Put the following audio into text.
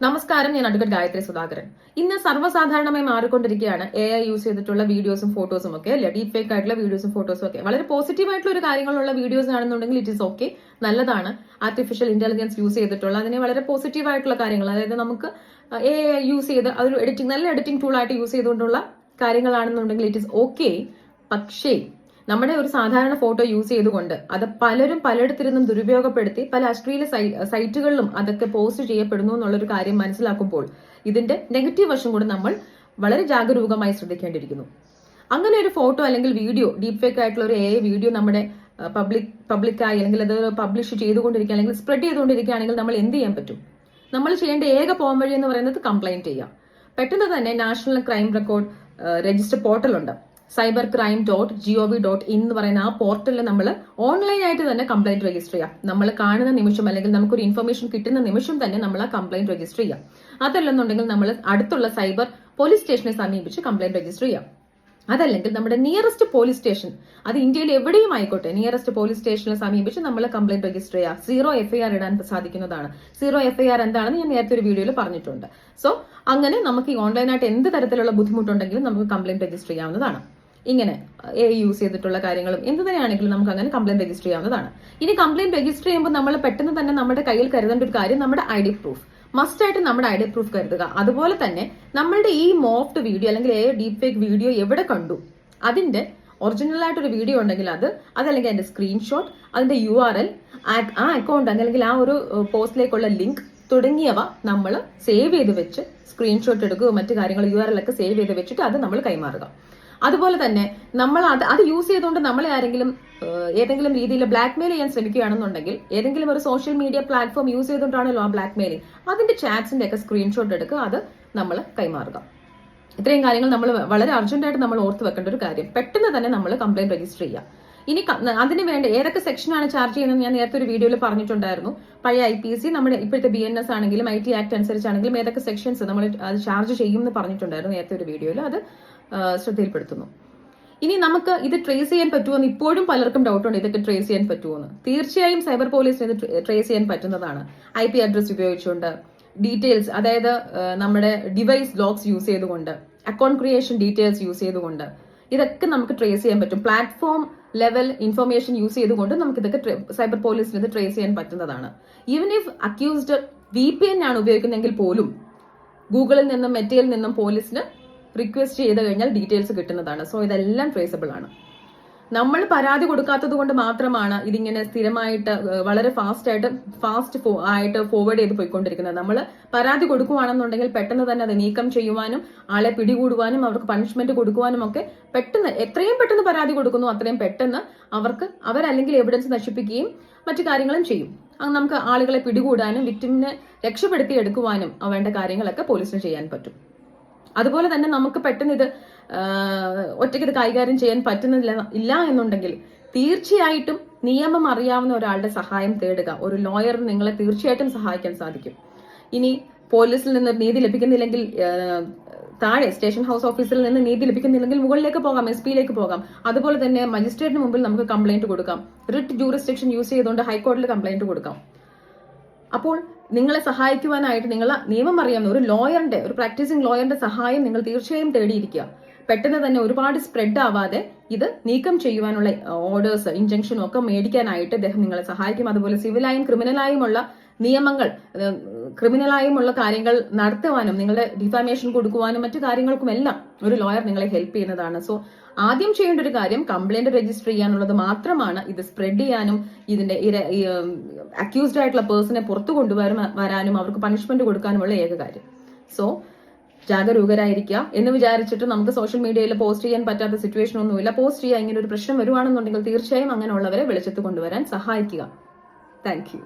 നമസ്കാരം, ഞാൻ അഡ്വക്കേറ്റ് ഗായത്രി സുധാകരൻ. ഇന്ന് സർവ്വസാധാരണമായി മാറിക്കൊണ്ടിരിക്കുകയാണ് AI യൂസ് ചെയ്തിട്ടുള്ള വീഡിയോസും ഫോട്ടോസും ഒക്കെ അല്ലെ, ഡീപ് ഫേക്ക് ആയിട്ടുള്ള വീഡിയോസും ഫോട്ടോസും ഒക്കെ. വളരെ പോസിറ്റീവ് ആയിട്ടുള്ള ഒരു കാര്യങ്ങളുള്ള വീഡിയോസ് ആണെന്നുണ്ടെങ്കിൽ ഇറ്റ് ഈസ് ഓക്കെ, നല്ലതാണ്. ആർട്ടിഫിഷ്യൽ ഇന്റലിജൻസ് യൂസ് ചെയ്തിട്ടുള്ള അതിനെ വളരെ പോസിറ്റീവ് ആയിട്ടുള്ള കാര്യങ്ങൾ, അതായത് നമുക്ക് AI യൂസ് ചെയ്ത് അതൊരു നല്ല എഡിറ്റിംഗ് ടൂൾ ആയിട്ട് യൂസ് ചെയ്തുകൊണ്ടുള്ള കാര്യങ്ങളാണെന്നുണ്ടെങ്കിൽ ഇറ്റ് ഈസ് ഓക്കെ. പക്ഷേ നമ്മുടെ ഒരു സാധാരണ ഫോട്ടോ യൂസ് ചെയ്തുകൊണ്ട് അത് പലരും പലയിടത്തിരുന്നും ദുരുപയോഗപ്പെടുത്തി പല അശ്ലീല സൈറ്റുകളിലും അതൊക്കെ പോസ്റ്റ് ചെയ്യപ്പെടുന്നു എന്നുള്ളൊരു കാര്യം മനസ്സിലാക്കുമ്പോൾ ഇതിന്റെ നെഗറ്റീവ് വശം കൂടി നമ്മൾ വളരെ ജാഗരൂകമായി ശ്രദ്ധിക്കേണ്ടിയിരിക്കുന്നു. അങ്ങനെ ഒരു ഫോട്ടോ അല്ലെങ്കിൽ വീഡിയോ, ഡീപ് ഫേക്ക് ആയിട്ടുള്ള ഒരു AI വീഡിയോ നമ്മുടെ പബ്ലിക്കായി അല്ലെങ്കിൽ അത് പബ്ലിഷ് ചെയ്തുകൊണ്ടിരിക്കുക അല്ലെങ്കിൽ സ്പ്രെഡ് ചെയ്തുകൊണ്ടിരിക്കുകയാണെങ്കിൽ നമ്മൾ എന്ത് ചെയ്യാൻ പറ്റും? നമ്മൾ ചെയ്യേണ്ട ഏക പോംവഴി എന്ന് പറയുന്നത് കംപ്ലൈന്റ് ചെയ്യാം. പെട്ടെന്ന് തന്നെ നാഷണൽ ക്രൈം റെക്കോർഡ് രജിസ്റ്റർ പോർട്ടലുണ്ട്, cybercrime.gov.in എന്ന് പറയുന്ന ആ പോർട്ടലിൽ നമ്മൾ ഓൺലൈനായിട്ട് തന്നെ കംപ്ലൈന്റ് രജിസ്റ്റർ ചെയ്യാം. നമ്മൾ കാണുന്ന നിമിഷം അല്ലെങ്കിൽ നമുക്കൊരു ഇൻഫർമേഷൻ കിട്ടുന്ന നിമിഷം തന്നെ നമ്മൾ ആ കംപ്ലൈന്റ് രജിസ്റ്റർ ചെയ്യാം. അതല്ലെന്നുണ്ടെങ്കിൽ നമ്മൾ അടുത്തുള്ള സൈബർ പോലീസ് സ്റ്റേഷനെ സമീപിച്ച് കംപ്ലൈന്റ് രജിസ്റ്റർ ചെയ്യാം. അതല്ലെങ്കിൽ നമ്മുടെ നിയറസ്റ്റ് പോലീസ് സ്റ്റേഷൻ, അത് ഇന്ത്യയിൽ എവിടെയും ആയിക്കോട്ടെ, നിയറസ്റ്റ് പോലീസ് സ്റ്റേഷനെ സമീപിച്ച് നമ്മൾ കംപ്ലൈന്റ് രജിസ്റ്റർ ചെയ്യാം. 0 FIR ഇടാൻ സാധിക്കുന്നതാണ്. 0 FIR എന്താണെന്ന് ഞാൻ നേരത്തെ ഒരു വീഡിയോയിൽ പറഞ്ഞിട്ടുണ്ട്. സോ അങ്ങനെ നമുക്ക് ഈ ഓൺലൈനായിട്ട് എന്ത് തരത്തിലുള്ള ബുദ്ധിമുട്ടുണ്ടെങ്കിലും നമുക്ക് കംപ്ലൈന്റ് രജിസ്റ്റർ ചെയ്യാവുന്നതാണ്. ഇങ്ങനെ AI യൂസ് ചെയ്തിട്ടുള്ള കാര്യങ്ങളും എന്ത് തന്നെയാണെങ്കിലും നമുക്ക് അങ്ങനെ കംപ്ലൈന്റ് രജിസ്റ്റർ ചെയ്യാവുന്നതാണ്. ഇനി കംപ്ലൈന്റ് രജിസ്റ്റർ ചെയ്യുമ്പോൾ നമ്മൾ പെട്ടെന്ന് തന്നെ നമ്മുടെ കയ്യിൽ കരുതേണ്ട ഒരു കാര്യം നമ്മുടെ ID പ്രൂഫ്. മസ്റ്റ് ആയിട്ട് നമ്മുടെ ID പ്രൂഫ് കരുതുക. അതുപോലെ തന്നെ നമ്മളുടെ ഈ മോഫ്ഡ് വീഡിയോ അല്ലെങ്കിൽ ഡീപ് ഫേക്ക് വീഡിയോ എവിടെ കണ്ടു, അതിന്റെ ഒറിജിനൽ ആയിട്ടൊരു വീഡിയോ ഉണ്ടെങ്കിൽ അതല്ലെങ്കിൽ അതിന്റെ സ്ക്രീൻഷോട്ട്, അതിന്റെ URL, ആ അക്കൗണ്ട് അല്ലെങ്കിൽ ആ ഒരു പോസ്റ്റിലേക്കുള്ള ലിങ്ക് തുടങ്ങിയവ നമ്മൾ സേവ് ചെയ്ത് വെച്ച് സ്ക്രീൻഷോട്ട് എടുക്കുക, മറ്റു കാര്യങ്ങൾ URL ഒക്കെ സേവ് ചെയ്ത് വെച്ചിട്ട് അത് നമ്മൾ കൈമാറുക. അതുപോലെ തന്നെ നമ്മൾ അത് യൂസ് ചെയ്തുകൊണ്ട് നമ്മളെ ആരെങ്കിലും ഏതെങ്കിലും രീതിയിൽ ബ്ലാക്ക് മെയിൽ ചെയ്യാൻ ശ്രമിക്കുകയാണെന്നുണ്ടെങ്കിൽ ഏതെങ്കിലും ഒരു സോഷ്യൽ മീഡിയ പ്ലാറ്റ്ഫോം യൂസ് ചെയ്തുകൊണ്ടാണല്ലോ ആ ബ്ലാക്ക് മെയിലിംഗ്, അതിന്റെ ചാറ്റ്സിന്റെ ഒക്കെ സ്ക്രീൻഷോട്ട് എടുക്കുക, അത് നമ്മൾ കൈമാറുക. ഇത്രയും കാര്യങ്ങൾ നമ്മൾ വളരെ അർജന്റായിട്ട് നമ്മൾ ഓർത്ത് വെക്കേണ്ട ഒരു കാര്യം. പെട്ടെന്ന് തന്നെ നമ്മൾ കംപ്ലൈന്റ് രജിസ്റ്റർ ചെയ്യുക. ഇനി അതിന് വേണ്ട ഏതൊക്കെ സെക്ഷനാണ് ചാർജ് ചെയ്യുന്നത് ഞാൻ നേരത്തെ ഒരു വീഡിയോയിൽ പറഞ്ഞിട്ടുണ്ടായിരുന്നു. പഴയ IPC, നമ്മുടെ ഇപ്പോഴത്തെ BNS ആണെങ്കിലും IT ആക്ട് അനുസരിച്ചാണെങ്കിലും ഏതൊക്കെ സെക്ഷൻസ് നമ്മൾ അത് ചാർജ് ചെയ്യും എന്ന് പറഞ്ഞിട്ടുണ്ടായിരുന്നു നേരത്തെ ഒരു വീഡിയോയിൽ. അത് ശ്രദ്ധയിൽപ്പെടുത്തുന്നു. ഇനി നമുക്ക് ഇത് ട്രേസ് ചെയ്യാൻ പറ്റുമെന്ന് ഇപ്പോഴും പലർക്കും ഡൗട്ടുണ്ട്. ഇതൊക്കെ ട്രേസ് ചെയ്യാൻ പറ്റുമെന്ന്. തീർച്ചയായും സൈബർ പോലീസിന് ഇത് ട്രേസ് ചെയ്യാൻ പറ്റുന്നതാണ്. IP അഡ്രസ് ഉപയോഗിച്ചുകൊണ്ട്, ഡീറ്റെയിൽസ്, അതായത് നമ്മുടെ ഡിവൈസ് ലോക്സ് യൂസ് ചെയ്തുകൊണ്ട്, അക്കൗണ്ട് ക്രിയേഷൻ ഡീറ്റെയിൽസ് യൂസ് ചെയ്തുകൊണ്ട് ഇതൊക്കെ നമുക്ക് ട്രേസ് ചെയ്യാൻ പറ്റും. പ്ലാറ്റ്ഫോം ലെവൽ ഇൻഫർമേഷൻ യൂസ് ചെയ്തുകൊണ്ട് നമുക്ക് ഇതൊക്കെ സൈബർ പോലീസിന് ഇത് ട്രേസ് ചെയ്യാൻ പറ്റുന്നതാണ്. ഈവൻ ഇഫ് അക്യൂസ്ഡ് VPN ആണ് ഉപയോഗിക്കുന്നതെങ്കിൽ പോലും ഗൂഗിളിൽ നിന്നും മെറ്റയിൽ നിന്നും പോലീസിന് റിക്വസ്റ്റ് ചെയ്ത് കഴിഞ്ഞാൽ ഡീറ്റെയിൽസ് കിട്ടുന്നതാണ്. സോ ഇതെല്ലാം ട്രേസബിൾ ആണ്. നമ്മൾ പരാതി കൊടുക്കാത്തത് കൊണ്ട് മാത്രമാണ് ഇതിങ്ങനെ സ്ഥിരമായിട്ട് വളരെ ഫാസ്റ്റ് ആയിട്ട് ഫോർവേഡ് ചെയ്ത് പോയിക്കൊണ്ടിരിക്കുന്നത്. നമ്മൾ പരാതി കൊടുക്കുകയാണെന്നുണ്ടെങ്കിൽ പെട്ടെന്ന് തന്നെ അത് നീക്കം ചെയ്യുവാനും ആളെ പിടികൂടുവാനും അവർക്ക് പണിഷ്മെന്റ് കൊടുക്കുവാനും ഒക്കെ എത്രയും പെട്ടെന്ന് പരാതി കൊടുക്കുന്നു അത്രയും പെട്ടെന്ന് അവരല്ലെങ്കിൽ എവിഡൻസ് നശിപ്പിക്കുകയും മറ്റു കാര്യങ്ങളും ചെയ്യും. നമുക്ക് ആളുകളെ പിടികൂടാനും വിക്ടിമിനെ രക്ഷപ്പെടുത്തി എടുക്കുവാനും വേണ്ട കാര്യങ്ങളൊക്കെ പോലീസിന് ചെയ്യാൻ പറ്റും. അതുപോലെ തന്നെ നമുക്ക് പെട്ടെന്ന് ഇത് ഒറ്റയ്ക്ക് ഇത് കൈകാര്യം ചെയ്യാൻ പറ്റുന്നില്ല എന്നുണ്ടെങ്കിൽ തീർച്ചയായിട്ടും നിയമം അറിയാവുന്ന ഒരാളുടെ സഹായം തേടുക. ഒരു ലോയറിന് നിങ്ങളെ തീർച്ചയായിട്ടും സഹായിക്കാൻ സാധിക്കും. ഇനി പോലീസിൽ നിന്ന് നീതി ലഭിക്കുന്നില്ലെങ്കിൽ താഴെ സ്റ്റേഷൻ ഹൗസ് ഓഫീസിൽ നിന്ന് നീതി ലഭിക്കുന്നില്ലെങ്കിൽ മുകളിലേക്ക് പോകാം, SP-യിലേക്ക് പോകാം. അതുപോലെ തന്നെ മജിസ്ട്രേറ്റിന് മുമ്പിൽ നമുക്ക് കംപ്ലൈന്റ് കൊടുക്കാം. റിട്ട് ജൂറിസ്ഡിക്ഷൻ യൂസ് ചെയ്തുകൊണ്ട് ഹൈക്കോടതിയിൽ കംപ്ലൈന്റ് കൊടുക്കാം. അപ്പോൾ നിങ്ങളെ സഹായിക്കുവാനായിട്ട് നിയമം അറിയാവുന്ന ഒരു പ്രാക്ടീസിംഗ് ലോയറിന്റെ സഹായം നിങ്ങൾ തീർച്ചയായും തേടിയിരിക്കുക. പെട്ടെന്ന് തന്നെ ഒരുപാട് സ്പ്രെഡ് ആവാതെ ഇത് നീക്കം ചെയ്യുവാനുള്ള ഓർഡേഴ്സ്, ഇൻജങ്ഷനും ഒക്കെ മേടിക്കാനായിട്ട് അദ്ദേഹം നിങ്ങളെ സഹായിക്കും. അതുപോലെ സിവിലായും ക്രിമിനലായുമുള്ള നിയമങ്ങൾ, ക്രിമിനലായുമുള്ള കാര്യങ്ങൾ നടത്തുവാനും നിങ്ങളുടെ ഡിഫാമേഷൻ കൊടുക്കുവാനും മറ്റു കാര്യങ്ങൾക്കുമെല്ലാം ഒരു ലോയർ നിങ്ങളെ ഹെൽപ്പ് ചെയ്യുന്നതാണ്. സോ ആദ്യം ചെയ്യേണ്ട ഒരു കാര്യം കംപ്ലൈന്റ് രജിസ്റ്റർ ചെയ്യാനുള്ളത് മാത്രമാണ്. ഇത് സ്പ്രെഡ് ചെയ്യാനും ഇതിന്റെ അക്യൂസ്ഡ് ആയിട്ടുള്ള പേഴ്സണെ പുറത്തു കൊണ്ടുവരാനും അവർക്ക് പണിഷ്മെന്റ് കൊടുക്കാനുമുള്ള ഏക കാര്യം. സോ ജാഗരൂകരായിരിക്കുക. എന്ന് വിചാരിച്ചിട്ട് നമുക്ക് സോഷ്യൽ മീഡിയയിൽ പോസ്റ്റ് ചെയ്യാൻ പറ്റാത്ത സിറ്റുവേഷൻ ഒന്നുമില്ല. പോസ്റ്റ് ചെയ്യുക. ഇങ്ങനെ ഒരു പ്രശ്നം വരുവാണെന്നുണ്ടെങ്കിൽ തീർച്ചയായും അങ്ങനെയുള്ളവരെ വെളിച്ചത്ത് കൊണ്ടുവരാൻ സഹായിക്കുക. Thank you.